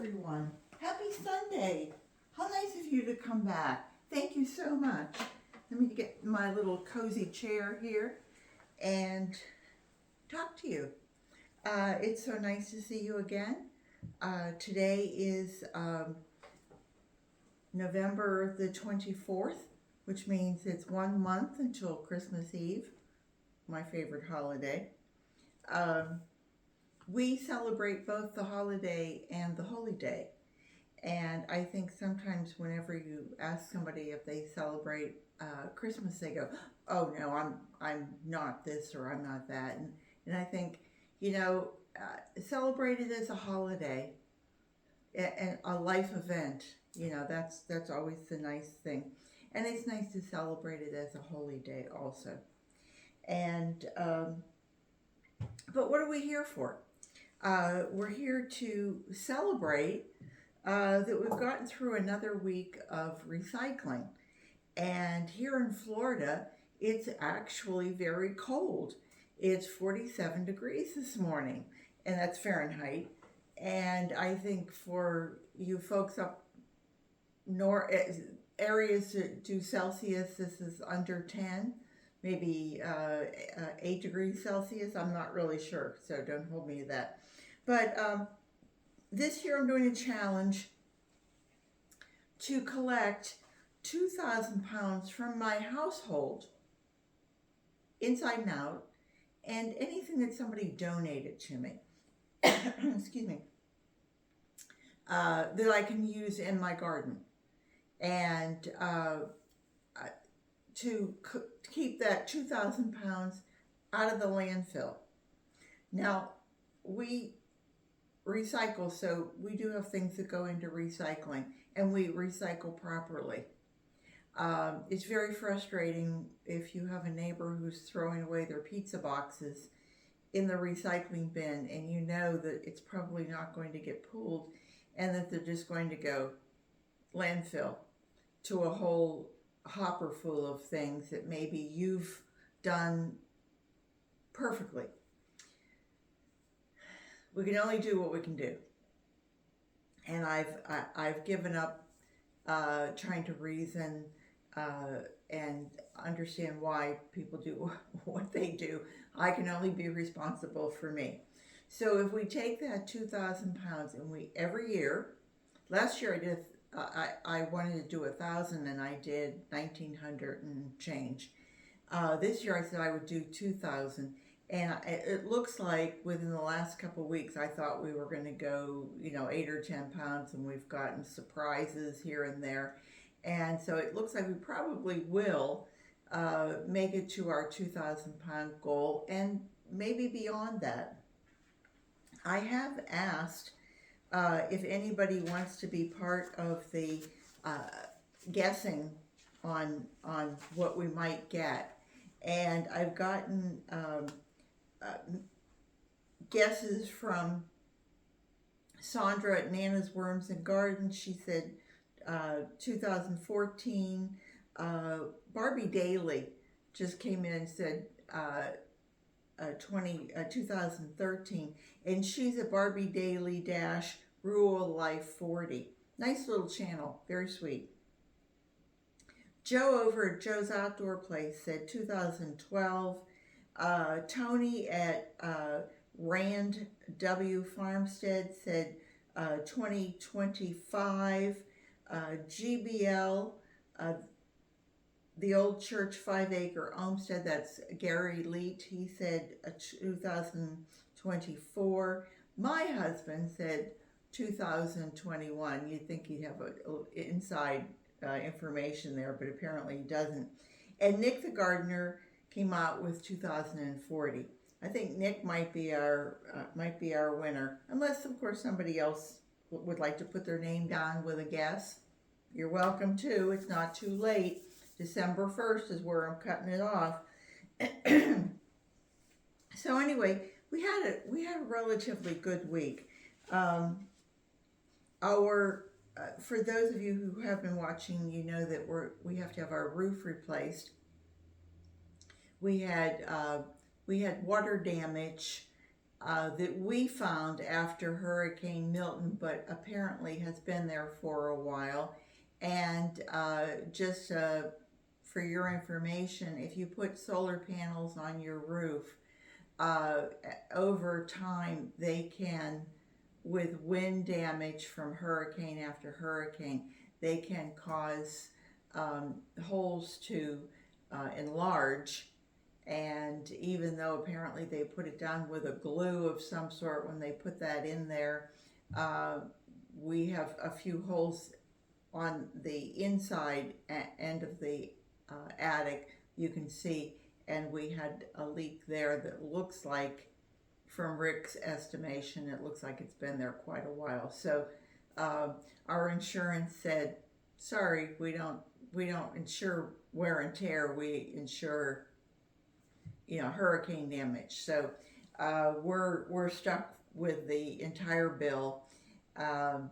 everyone. Happy Sunday. How nice of you to come back. Thank you so much. Let me get my little cozy chair here and talk to you. It's so nice to see you again. Today is November the 24th, which means it's 1 month until Christmas Eve, my favorite holiday. We celebrate both the holiday and the holy day. And I think sometimes whenever you ask somebody if they celebrate Christmas, they go, "Oh no, I'm not this or I'm not that." And I think, celebrate it as a holiday and a life event. That's always the nice thing, and it's nice to celebrate it as a holy day also. And but what are we here for? We're here to celebrate that we've gotten through another week of recycling. And here in Florida, it's actually very cold. It's 47 degrees this morning, and that's Fahrenheit. And I think for you folks up north, areas that do Celsius, this is under 10, maybe 8 degrees Celsius. I'm not really sure, so don't hold me to that. But this year I'm doing a challenge to collect 2,000 pounds from my household, inside and out, and anything that somebody donated to me, excuse me, that I can use in my garden. And to keep that 2,000 pounds out of the landfill. Now, we recycle, so we do have things that go into recycling, and we recycle properly. It's very frustrating if you have a neighbor who's throwing away their pizza boxes in the recycling bin, and you know that it's probably not going to get pulled, and that they're just going to go landfill to a whole hopper full of things that maybe you've done perfectly. We can only do what we can do, and I've given up trying to reason and understand why people do what they do. I can only be responsible for me. So if we take that 2,000 pounds and we every year, last year I did. I wanted to do 1,000 and I did 1,900 and change. This year I said I would do 2,000. And it looks like within the last couple of weeks, I thought we were going to go, 8 or 10 pounds, and we've gotten surprises here and there. And so it looks like we probably will make it to our 2,000 pound goal, and maybe beyond that. I have asked if anybody wants to be part of the guessing on what we might get. And I've gotten guesses from Sandra at Nana's Worms and Gardens. She said 2014. Barbie Daly just came in and said 2013, and she's at Barbie Daly dash Rural Life 40. Nice little channel, very sweet. Joe over at Joe's Outdoor Place said 2012. Tony at Rand W. Farmstead said 2025. GBL, the Old Church 5 Acre Homestead, that's Gary Leet, he said 2024. My husband said 2021. You'd think he'd have a inside information there, but apparently he doesn't. And Nick the Gardener came out with 2040. I think Nick might be our winner, unless of course somebody else would like to put their name down with a guess. You're welcome to. It's not too late. December 1st is where I'm cutting it off. So anyway, we had a relatively good week. For those of you who have been watching, you know that we have to have our roof replaced. We had water damage that we found after Hurricane Milton, but apparently has been there for a while. And just for your information, if you put solar panels on your roof, uh, over time they can, with wind damage from hurricane after hurricane, they can cause holes to enlarge. And even though apparently they put it down with a glue of some sort, when they put that in there, uh, we have a few holes on the inside end of the attic, you can see, and we had a leak there that looks like, from Rick's estimation, it looks like it's been there quite a while. So uh, our insurance said, sorry, we don't insure wear and tear, we insure, hurricane damage. So we're stuck with the entire bill. Um,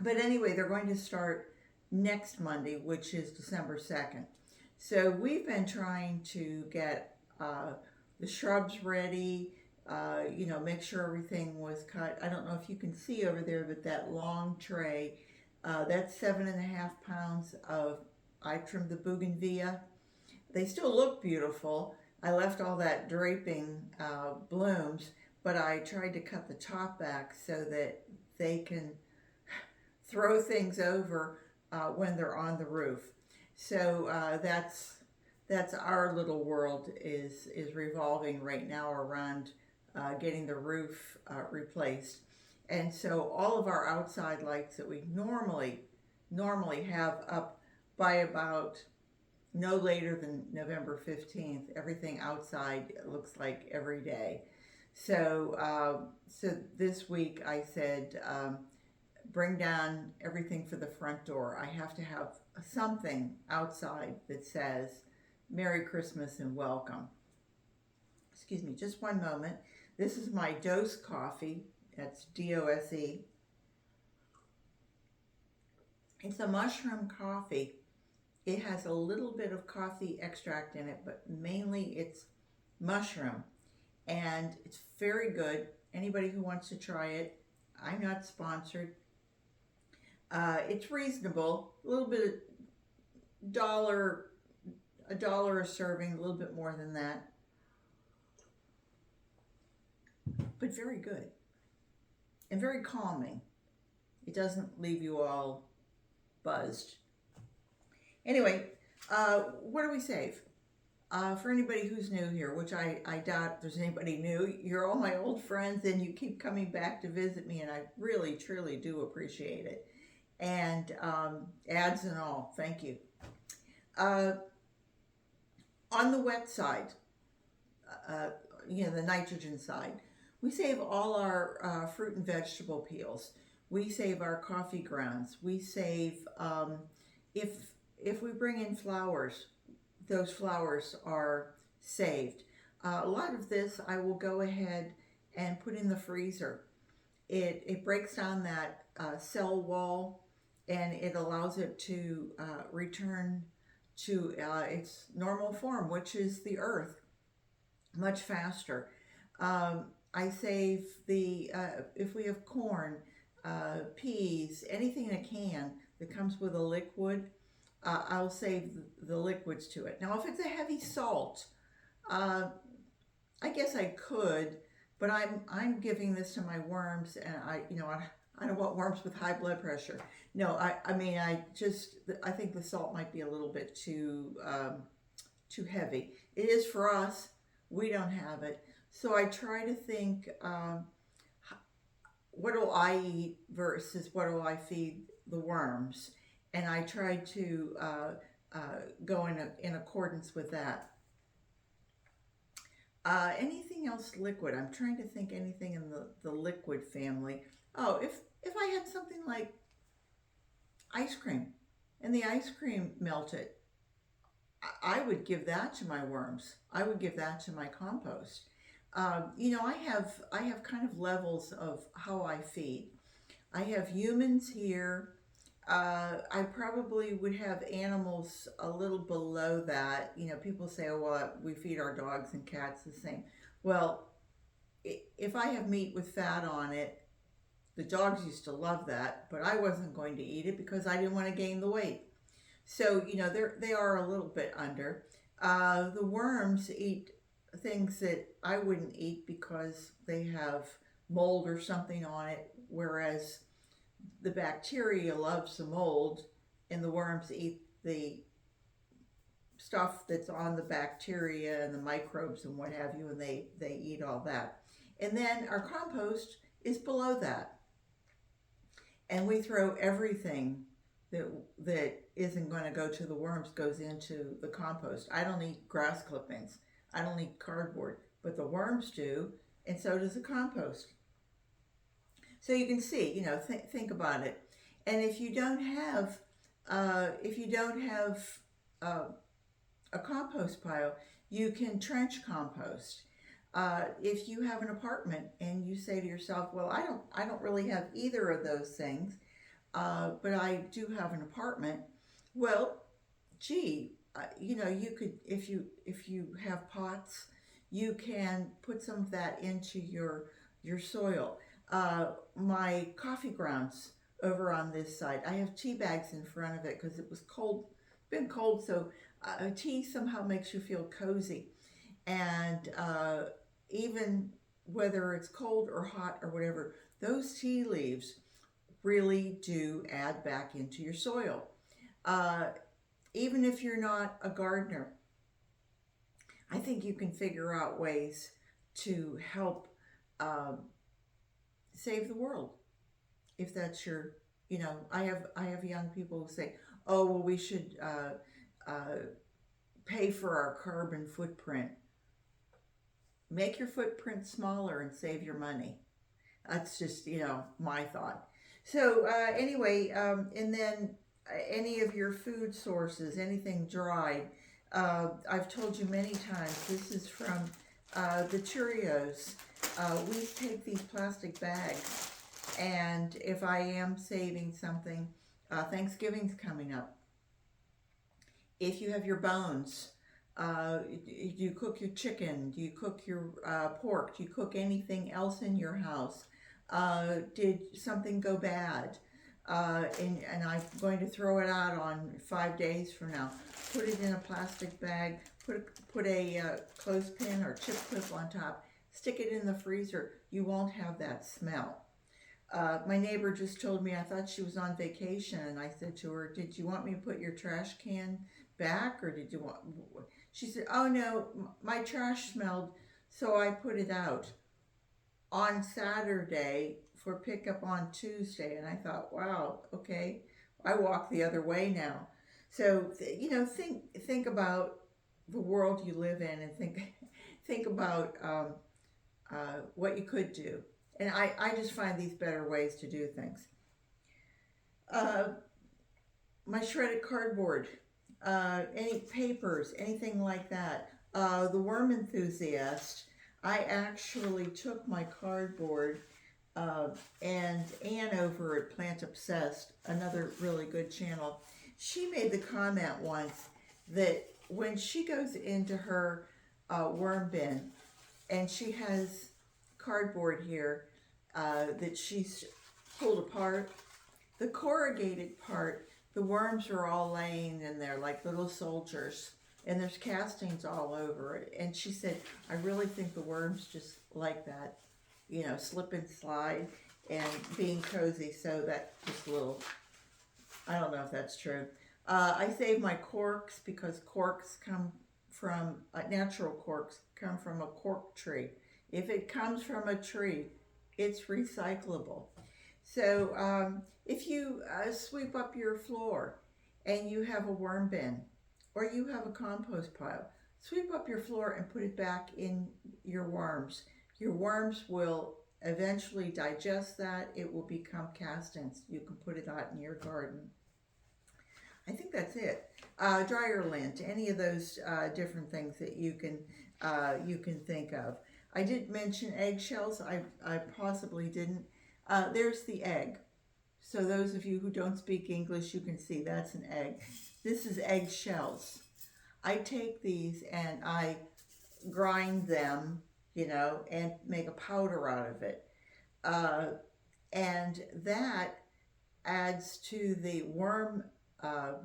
but anyway, they're going to start next Monday, which is December 2nd. So we've been trying to get the shrubs ready, make sure everything was cut. I don't know if you can see over there, but that long tray, that's 7.5 pounds of, I trimmed the bougainvillea. They still look beautiful. I left all that draping blooms, but I tried to cut the top back so that they can throw things over when they're on the roof. So that's our little world is revolving right now around getting the roof replaced. And so all of our outside lights that we normally have up by about no later than November 15th, everything outside looks like every day. So so this week I said, bring down everything for the front door. I have to have something outside that says Merry Christmas and welcome. Excuse me, just one moment. This is my Dose coffee. That's DOSE. It's a mushroom coffee. It has a little bit of coffee extract in it, but mainly it's mushroom. And it's very good. Anybody who wants to try it, I'm not sponsored. It's reasonable, a little bit, a dollar a serving, a little bit more than that, but very good and very calming. It doesn't leave you all buzzed. Anyway, what do we save? For anybody who's new here, which I doubt there's anybody new, you're all my old friends and you keep coming back to visit me, and I really, truly do appreciate it. And ads and all, thank you. On the wet side, the nitrogen side, we save all our fruit and vegetable peels. We save our coffee grounds. We save, if we bring in flowers, those flowers are saved. A lot of this I will go ahead and put in the freezer. It breaks down that cell wall, and it allows it to return to its normal form, which is the earth, much faster. I save the, if we have corn, peas, anything in a can that comes with a liquid, I'll save the liquids to it. Now, if it's a heavy salt, I guess I could, but I'm giving this to my worms, and I don't want worms with high blood pressure. No, I mean, I think the salt might be a little bit too heavy. It is for us. We don't have it. So I try to think, what do I eat versus what do I feed the worms? And I try to go in accordance with that. Anything else liquid? I'm trying to think anything in the liquid family. Oh, if I had something like ice cream and the ice cream melted, I would give that to my worms. I would give that to my compost. I have kind of levels of how I feed. I have humans here. I probably would have animals a little below that. People say, oh, well, we feed our dogs and cats the same. Well, if I have meat with fat on it, the dogs used to love that, but I wasn't going to eat it because I didn't want to gain the weight. So, they are a little bit under. The worms eat things that I wouldn't eat because they have mold or something on it, whereas the bacteria loves the mold and the worms eat the stuff that's on the bacteria and the microbes and what have you, and they eat all that. And then our compost is below that. And we throw everything that isn't going to go to the worms goes into the compost. I don't eat grass clippings. I don't eat cardboard, but the worms do, and so does the compost. So you can see, think about it. And if you don't have uh, a compost pile, you can trench compost. If you have an apartment and you say to yourself, "Well, I don't really have either of those things, but I do have an apartment." Well, gee, you could, if you have pots, you can put some of that into your soil. My coffee grounds over on this side, I have tea bags in front of it because it was cold, been cold, so tea somehow makes you feel cozy. And even whether it's cold or hot or whatever, those tea leaves really do add back into your soil. Uh, Even if you're not a gardener, I think you can figure out ways to help um, save the world. If that's your, I have young people who say, "Oh, well, we should pay for our carbon footprint." Make your footprint smaller and save your money. That's just, my thought. So anyway, and then any of your food sources, anything dried. I've told you many times, this is from the Cheerios. We take these plastic bags, and if I am saving something, Thanksgiving's coming up. If you have your bones, do you cook your chicken? Do you cook your pork? Do you cook anything else in your house? Did something go bad? And I'm going to throw it out on 5 days from now. Put it in a plastic bag, put a clothespin or chip clip on top, stick it in the freezer. You won't have that smell. My neighbor just told me, I thought she was on vacation, and I said to her, "Did you want me to put your trash can back, or did you want?" She said, "Oh no, my trash smelled, so I put it out on Saturday for pickup on Tuesday." And I thought, wow, okay, I walk the other way now. So think about the world you live in, and think about what you could do. And I just find these better ways to do things. Uh, my shredded cardboard, any papers, anything like that. The worm enthusiast, I actually took my cardboard, and Anne over at Plant Obsessed, another really good channel, she made the comment once that when she goes into her worm bin and she has cardboard here that she's pulled apart, the corrugated part, the worms are all laying in there like little soldiers, and there's castings all over it. And she said, "I really think the worms just like that, slip and slide and being cozy." So that just a little, I don't know if that's true. I save my corks because corks come from, natural corks come from a cork tree. If it comes from a tree, it's recyclable. So if you sweep up your floor and you have a worm bin or you have a compost pile, sweep up your floor and put it back in your worms. Your worms will eventually digest that. It will become castings. You can put it out in your garden. I think that's it. Dryer lint, any of those different things that you can think of. I did mention eggshells. I possibly didn't. There's the egg. So those of you who don't speak English, you can see that's an egg. This is eggshells. I take these and I grind them and make a powder out of it. Uh, and that adds to the worm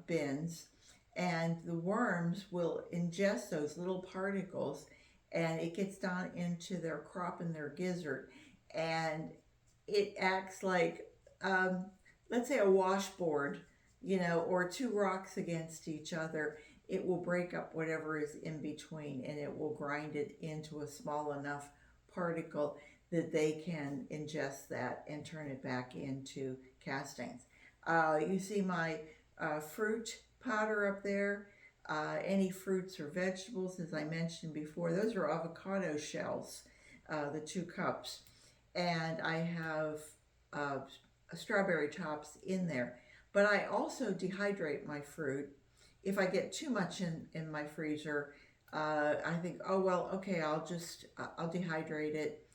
bins, and the worms will ingest those little particles, and it gets down into their crop and their gizzard, and it acts like, um, let's say, a washboard, or two rocks against each other. It will break up whatever is in between, and it will grind it into a small enough particle that they can ingest that and turn it back into castings. You see my fruit powder up there. Any fruits or vegetables, as I mentioned before, those are avocado shells, the 2 cups. And I have uh, strawberry tops in there. But I also dehydrate my fruit. If I get too much in my freezer, I think, oh, well, okay, I'll dehydrate it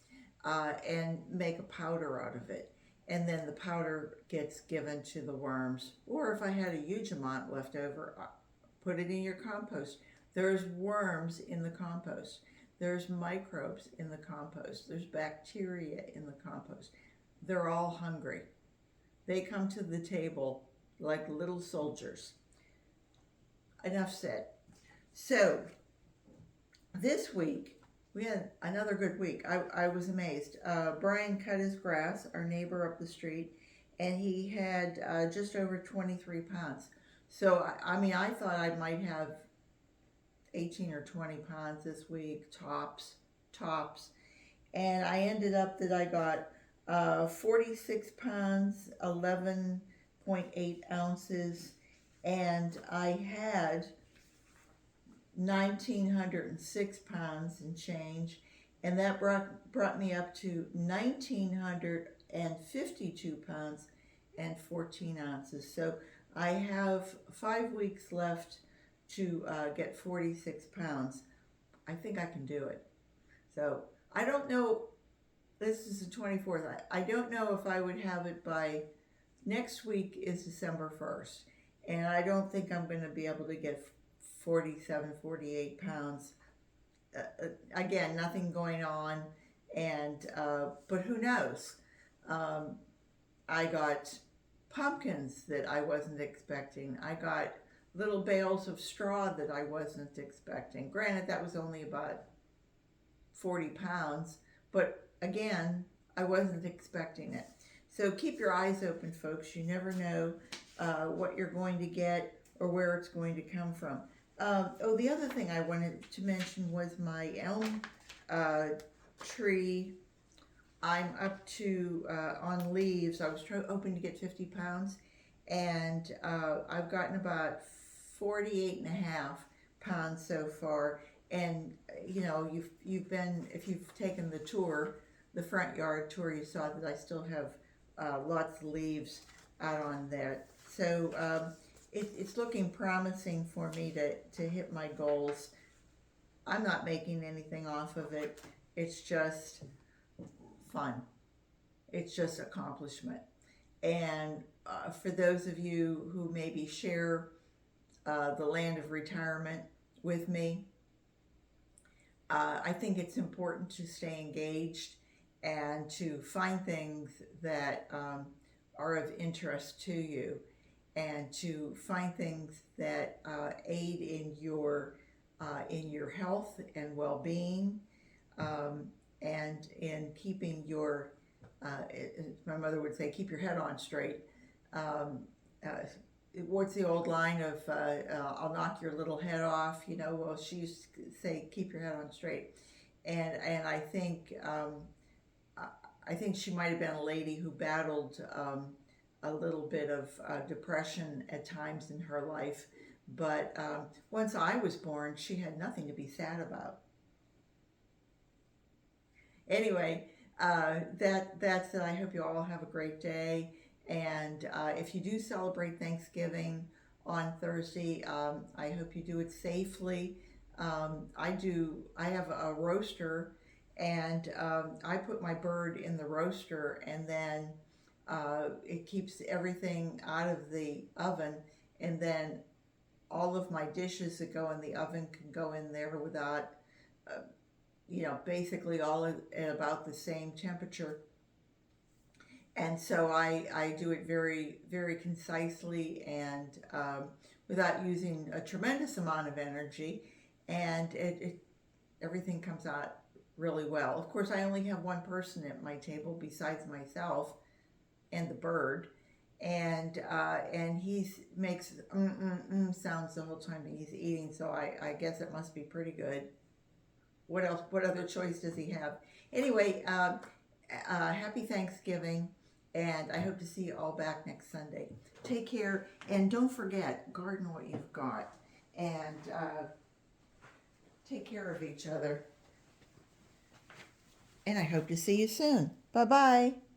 and make a powder out of it. And then the powder gets given to the worms. Or if I had a huge amount left over, put it in your compost. There's worms in the compost. There's microbes in the compost. There's bacteria in the compost. They're all hungry. They come to the table like little soldiers. Enough said. So, this week, we had another good week. I was amazed. Brian cut his grass, our neighbor up the street, and he had just over 23 pounds. So, I mean, I thought I might have 18 or 20 pounds this week, tops. And I ended up that I got 46 pounds, 11.8 ounces, and I had 1,906 pounds and change, and that brought me up to 1,952 pounds and 14 ounces. So I have 5 weeks left to get 46 pounds. I think I can do it. So I don't know. This is the 24th. I don't know if I would have it by next week is December 1st. And I don't think I'm going to be able to get 47, 48 pounds. Again, nothing going on. But who knows? I got pumpkins that I wasn't expecting. I got little bales of straw that I wasn't expecting. Granted, that was only about 40 pounds, but again, I wasn't expecting it. So keep your eyes open, folks. You never know what you're going to get or where it's going to come from. The other thing I wanted to mention was my elm tree. I'm up to, on leaves, I was hoping to get 50 pounds, and I've gotten about 48 and a half pounds so far. And you've been, if you've taken the tour, the front yard tour, you saw that I still have lots of leaves out on there. So it's looking promising for me to hit my goals. I'm not making anything off of it. It's just fun. It's just accomplishment. And for those of you who maybe share the land of retirement with me, I think it's important to stay engaged and to find things that are of interest to you, and to find things that aid in your health and well-being, and in keeping your, my mother would say, keep your head on straight. What's the old line of, I'll knock your little head off, well, she used to say, keep your head on straight. And I think she might have been a lady who battled a little bit of depression at times in her life. But once I was born, she had nothing to be sad about. Anyway, that's it. I hope you all have a great day. And if you do celebrate Thanksgiving on Thursday, I hope you do it safely. I have a roaster, and I put my bird in the roaster, and then it keeps everything out of the oven, and then all of my dishes that go in the oven can go in there without basically all at about the same temperature. And so I do it very, very concisely and without using a tremendous amount of energy. And everything comes out really well. Of course, I only have one person at my table besides myself and the bird. And he makes sounds the whole time that he's eating, so I guess it must be pretty good. What else? What other choice does he have? Anyway, happy Thanksgiving, and I hope to see you all back next Sunday. Take care, and don't forget, garden what you've got, and take care of each other. And I hope to see you soon. Bye bye.